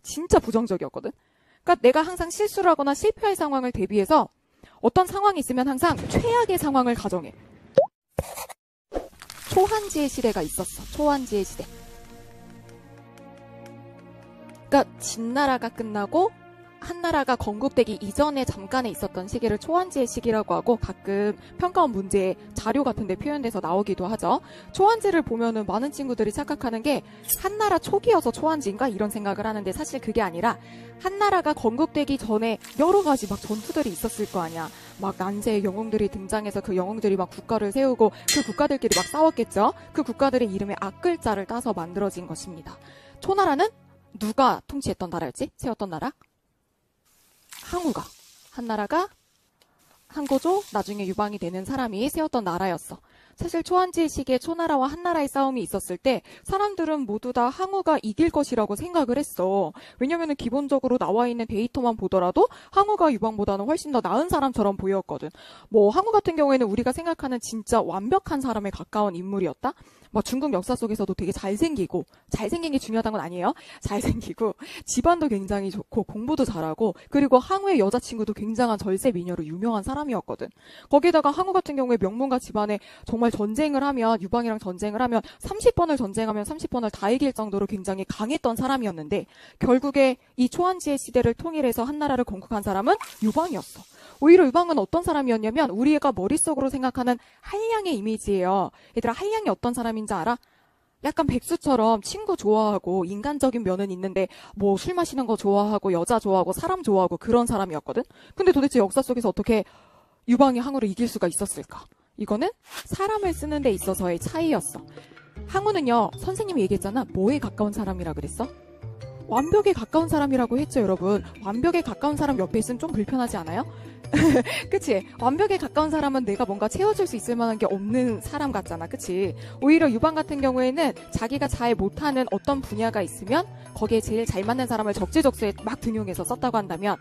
진짜 부정적이었거든. 그러니까 내가 항상 실수를 하거나 실패할 상황을 대비해서 어떤 상황이 있으면 항상 최악의 상황을 가정해. 초한지의 시대가 있었어. 초한지의 시대. 그러니까 진나라가 끝나고 한나라가 건국되기 이전에 잠깐에 있었던 시기를 초한지의 시기라고 하고 가끔 평가원 문제에 자료 같은 데 표현돼서 나오기도 하죠. 초한지를 보면은 많은 친구들이 착각하는 게 한나라 초기여서 초한지인가 이런 생각을 하는데 사실 그게 아니라 한나라가 건국되기 전에 여러 가지 막 전투들이 있었을 거 아니야. 막 난세의 영웅들이 등장해서 그 영웅들이 막 국가를 세우고 그 국가들끼리 막 싸웠겠죠. 그 국가들의 이름에 앞글자를 따서 만들어진 것입니다. 초나라는 누가 통치했던 나라였지? 세웠던 나라? 항우가. 한나라가 항고조 나중에 유방이 되는 사람이 세웠던 나라였어. 사실 초한지 시기에 초나라와 한나라의 싸움이 있었을 때 사람들은 모두 다 항우가 이길 것이라고 생각을 했어. 왜냐면은 기본적으로 나와 있는 데이터만 보더라도 항우가 유방보다는 훨씬 더 나은 사람처럼 보였거든. 뭐 항우 같은 경우에는 우리가 생각하는 진짜 완벽한 사람에 가까운 인물이었다? 뭐 중국 역사 속에서도 되게 잘생기고, 잘생긴 게 중요하다는 건 아니에요. 잘생기고 집안도 굉장히 좋고 공부도 잘하고 그리고 항우의 여자친구도 굉장한 절세 미녀로 유명한 사람이었거든. 거기다가 항우 같은 경우에 명문가 집안에 정말 전쟁을 하면 유방이랑 전쟁을 하면 30번을 전쟁하면 30번을 다 이길 정도로 굉장히 강했던 사람이었는데 결국에 이 초한지의 시대를 통일해서 한나라를 건국한 사람은 유방이었어. 오히려 유방은 어떤 사람이었냐면 우리가 머릿속으로 생각하는 한량의 이미지예요. 얘들아 한량이 어떤 사람인지 알아? 약간 백수처럼 친구 좋아하고 인간적인 면은 있는데 뭐 술 마시는 거 좋아하고 여자 좋아하고 사람 좋아하고 그런 사람이었거든. 근데 도대체 역사 속에서 어떻게 유방이 항우를 이길 수가 있었을까? 이거는 사람을 쓰는 데 있어서의 차이였어. 항우는요, 선생님이 얘기했잖아. 뭐에 가까운 사람이라 그랬어? 완벽에 가까운 사람이라고 했죠, 여러분. 완벽에 가까운 사람 옆에 있으면 좀 불편하지 않아요? 그치? 완벽에 가까운 사람은 내가 뭔가 채워줄 수 있을 만한 게 없는 사람 같잖아. 그치? 오히려 유방 같은 경우에는 자기가 잘 못하는 어떤 분야가 있으면 거기에 제일 잘 맞는 사람을 적재적소에 막 등용해서 썼다고 한다면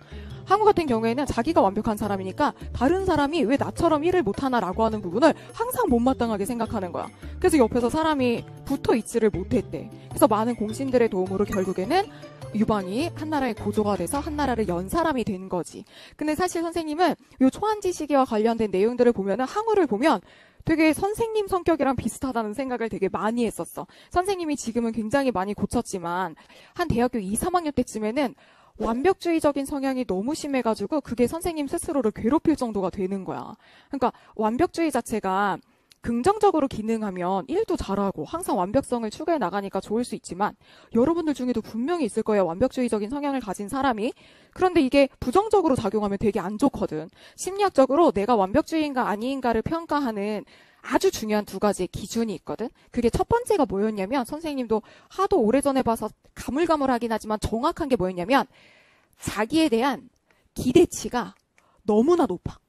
항우 같은 경우에는 자기가 완벽한 사람이니까 다른 사람이 왜 나처럼 일을 못하나라고 하는 부분을 항상 못마땅하게 생각하는 거야. 그래서 옆에서 사람이 붙어있지를 못했대. 그래서 많은 공신들의 도움으로 결국에는 유방이 한나라의 고조가 돼서 한나라를 연 사람이 된 거지. 근데 사실 선생님은 요 초한지 시기와 관련된 내용들을 보면은 항우를 보면 되게 선생님 성격이랑 비슷하다는 생각을 되게 많이 했었어. 선생님이 지금은 굉장히 많이 고쳤지만 한 대학교 2, 3학년 때쯤에는 완벽주의적인 성향이 너무 심해가지고 그게 선생님 스스로를 괴롭힐 정도가 되는 거야. 그러니까 완벽주의 자체가 긍정적으로 기능하면 일도 잘하고 항상 완벽성을 추구해 나가니까 좋을 수 있지만 여러분들 중에도 분명히 있을 거예요. 완벽주의적인 성향을 가진 사람이. 그런데 이게 부정적으로 작용하면 되게 안 좋거든. 심리학적으로 내가 완벽주의인가 아닌가를 평가하는 아주 중요한 두 가지의 기준이 있거든. 그게 첫 번째가 뭐였냐면 선생님도 하도 오래전에 봐서 가물가물하긴 하지만 정확한 게 뭐였냐면 자기에 대한 기대치가 너무나 높아.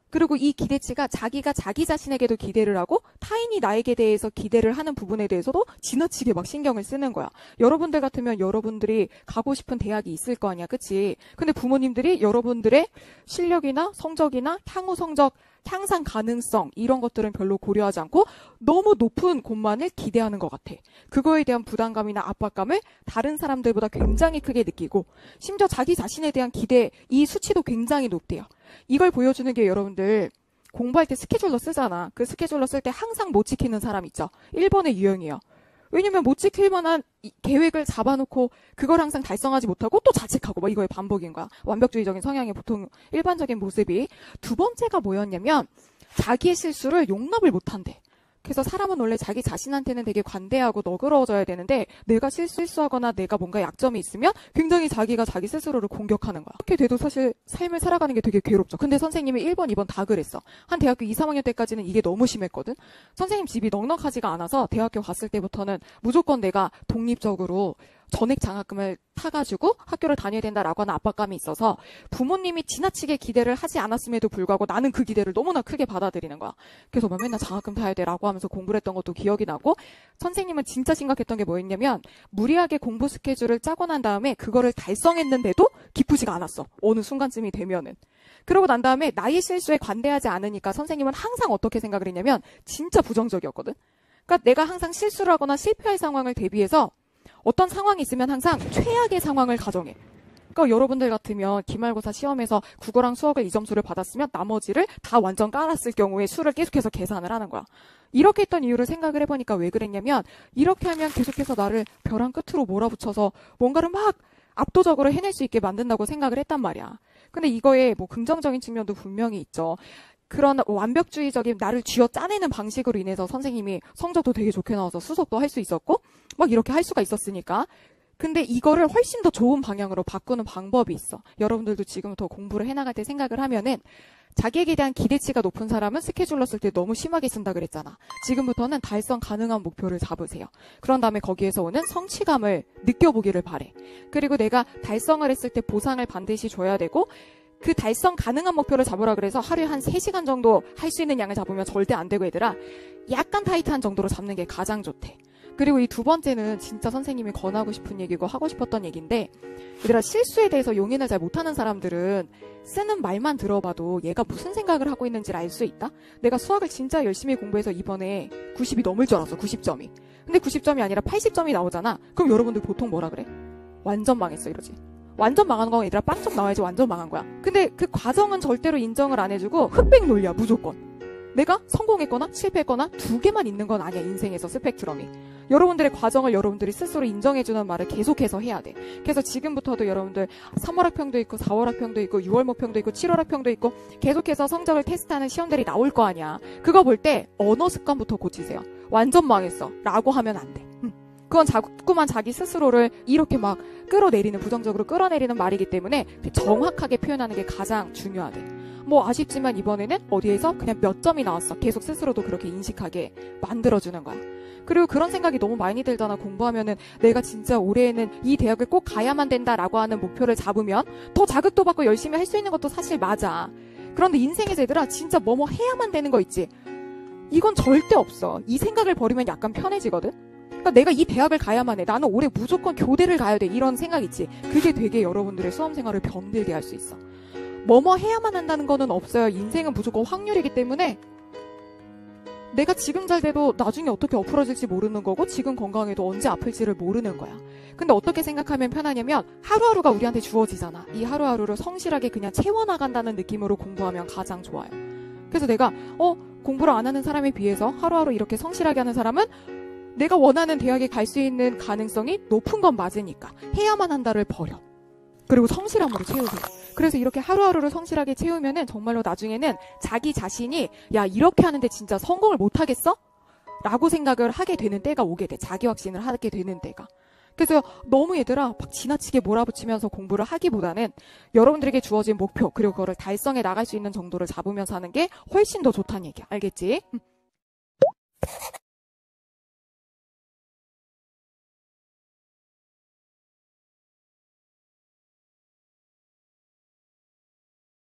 그리고 이 기대치가 자기가 자기 자신에게도 기대를 하고 타인이 나에게 대해서 기대를 하는 부분에 대해서도 지나치게 막 신경을 쓰는 거야. 여러분들 같으면 여러분들이 가고 싶은 대학이 있을 거 아니야. 그치? 근데 부모님들이 여러분들의 실력이나 성적이나 향후 성적, 향상 가능성 이런 것들은 별로 고려하지 않고 너무 높은 곳만을 기대하는 것 같아. 그거에 대한 부담감이나 압박감을 다른 사람들보다 굉장히 크게 느끼고 심지어 자기 자신에 대한 기대, 이 수치도 굉장히 높대요. 이걸 보여주는 게 여러분들 공부할 때 스케줄러 쓰잖아. 그 스케줄러 쓸 때 항상 못 지키는 사람 있죠. 1번의 유형이에요. 왜냐면 못 지킬 만한 계획을 잡아놓고 그걸 항상 달성하지 못하고 또 자책하고 뭐 이거의 반복인 거야. 완벽주의적인 성향의 보통 일반적인 모습이. 두 번째가 뭐였냐면 자기의 실수를 용납을 못한대. 그래서 사람은 원래 자기 자신한테는 되게 관대하고 너그러워져야 되는데 내가 실수하거나 내가 뭔가 약점이 있으면 굉장히 자기가 자기 스스로를 공격하는 거야. 그렇게 돼도 사실 삶을 살아가는 게 되게 괴롭죠. 근데 선생님이 1번, 2번 다 그랬어. 한 대학교 2, 3학년 때까지는 이게 너무 심했거든. 선생님 집이 넉넉하지가 않아서 대학교 갔을 때부터는 무조건 내가 독립적으로 전액 장학금을 타가지고 학교를 다녀야 된다라고 하는 압박감이 있어서 부모님이 지나치게 기대를 하지 않았음에도 불구하고 나는 그 기대를 너무나 크게 받아들이는 거야. 그래서 막 맨날 장학금 타야 돼라고 하면서 공부를 했던 것도 기억이 나고 선생님은 진짜 심각했던 게 뭐였냐면 무리하게 공부 스케줄을 짜고 난 다음에 그거를 달성했는데도 기쁘지가 않았어. 어느 순간쯤이 되면은. 그러고 난 다음에 나의 실수에 관대하지 않으니까 선생님은 항상 어떻게 생각을 했냐면 진짜 부정적이었거든. 그러니까 내가 항상 실수를 하거나 실패할 상황을 대비해서 어떤 상황이 있으면 항상 최악의 상황을 가정해. 그러니까 여러분들 같으면 기말고사 시험에서 국어랑 수학을 이 점수를 받았으면 나머지를 다 완전 깔았을 경우에 수를 계속해서 계산을 하는 거야. 이렇게 했던 이유를 생각을 해보니까 왜 그랬냐면 이렇게 하면 계속해서 나를 벼랑 끝으로 몰아붙여서 뭔가를 막 압도적으로 해낼 수 있게 만든다고 생각을 했단 말이야. 근데 이거에 뭐 긍정적인 측면도 분명히 있죠. 그런 완벽주의적인 나를 쥐어 짜내는 방식으로 인해서 선생님이 성적도 되게 좋게 나와서 수석도 할 수 있었고 막 이렇게 할 수가 있었으니까. 근데 이거를 훨씬 더 좋은 방향으로 바꾸는 방법이 있어. 여러분들도 지금부터 공부를 해나갈 때 생각을 하면은 자기에게 대한 기대치가 높은 사람은 스케줄러 쓸 때 너무 심하게 쓴다 그랬잖아. 지금부터는 달성 가능한 목표를 잡으세요. 그런 다음에 거기에서 오는 성취감을 느껴보기를 바래. 그리고 내가 달성을 했을 때 보상을 반드시 줘야 되고 그 달성 가능한 목표를 잡으라 그래서 하루에 한 3시간 정도 할 수 있는 양을 잡으면 절대 안 되고 얘들아 약간 타이트한 정도로 잡는 게 가장 좋대. 그리고 이 두 번째는 진짜 선생님이 권하고 싶은 얘기고 하고 싶었던 얘기인데 얘들아 실수에 대해서 용인을 잘 못하는 사람들은 쓰는 말만 들어봐도 얘가 무슨 생각을 하고 있는지를 알 수 있다? 내가 수학을 진짜 열심히 공부해서 이번에 90이 넘을 줄 알았어. 90점이. 근데 90점이 아니라 80점이 나오잖아. 그럼 여러분들 보통 뭐라 그래? 완전 망했어 이러지. 완전 망한 건 얘들아 빵점 나와야지 완전 망한 거야. 근데 그 과정은 절대로 인정을 안 해주고 흑백 논리야 무조건. 내가 성공했거나 실패했거나 두 개만 있는 건 아니야 인생에서 스펙트럼이. 여러분들의 과정을 여러분들이 스스로 인정해주는 말을 계속해서 해야 돼. 그래서 지금부터도 여러분들 3월 학평도 있고 4월 학평도 있고 6월 목평도 있고 7월 학평도 있고 계속해서 성적을 테스트하는 시험들이 나올 거 아니야. 그거 볼 때 언어 습관부터 고치세요. 완전 망했어 라고 하면 안 돼. 그건 자꾸만 자기 스스로를 이렇게 막 끌어내리는 부정적으로 끌어내리는 말이기 때문에 정확하게 표현하는 게 가장 중요하대. 뭐 아쉽지만 이번에는 어디에서 그냥 몇 점이 나왔어. 계속 스스로도 그렇게 인식하게 만들어주는 거야. 그리고 그런 생각이 너무 많이 들잖아. 공부하면은 내가 진짜 올해에는 이 대학을 꼭 가야만 된다라고 하는 목표를 잡으면 더 자극도 받고 열심히 할 수 있는 것도 사실 맞아. 그런데 인생에서 얘들아 진짜 뭐뭐 해야만 되는 거 있지. 이건 절대 없어. 이 생각을 버리면 약간 편해지거든. 그러니까 내가 이 대학을 가야만 해. 나는 올해 무조건 교대를 가야 돼. 이런 생각 있지. 그게 되게 여러분들의 수험생활을 병들게 할 수 있어. 뭐뭐 해야만 한다는 거는 없어요. 인생은 무조건 확률이기 때문에 내가 지금 잘 돼도 나중에 어떻게 엎어질지 모르는 거고 지금 건강해도 언제 아플지를 모르는 거야. 근데 어떻게 생각하면 편하냐면 하루하루가 우리한테 주어지잖아. 이 하루하루를 성실하게 그냥 채워나간다는 느낌으로 공부하면 가장 좋아요. 그래서 내가 공부를 안 하는 사람에 비해서 하루하루 이렇게 성실하게 하는 사람은 내가 원하는 대학에 갈 수 있는 가능성이 높은 건 맞으니까 해야만 한다를 버려. 그리고 성실함으로 채우세요. 그래서 이렇게 하루하루를 성실하게 채우면은 정말로 나중에는 자기 자신이 야 이렇게 하는데 진짜 성공을 못하겠어? 라고 생각을 하게 되는 때가 오게 돼. 자기 확신을 하게 되는 때가. 그래서 너무 얘들아 막 지나치게 몰아붙이면서 공부를 하기보다는 여러분들에게 주어진 목표 그리고 그거를 달성해 나갈 수 있는 정도를 잡으면서 하는 게 훨씬 더 좋다는 얘기야. 알겠지?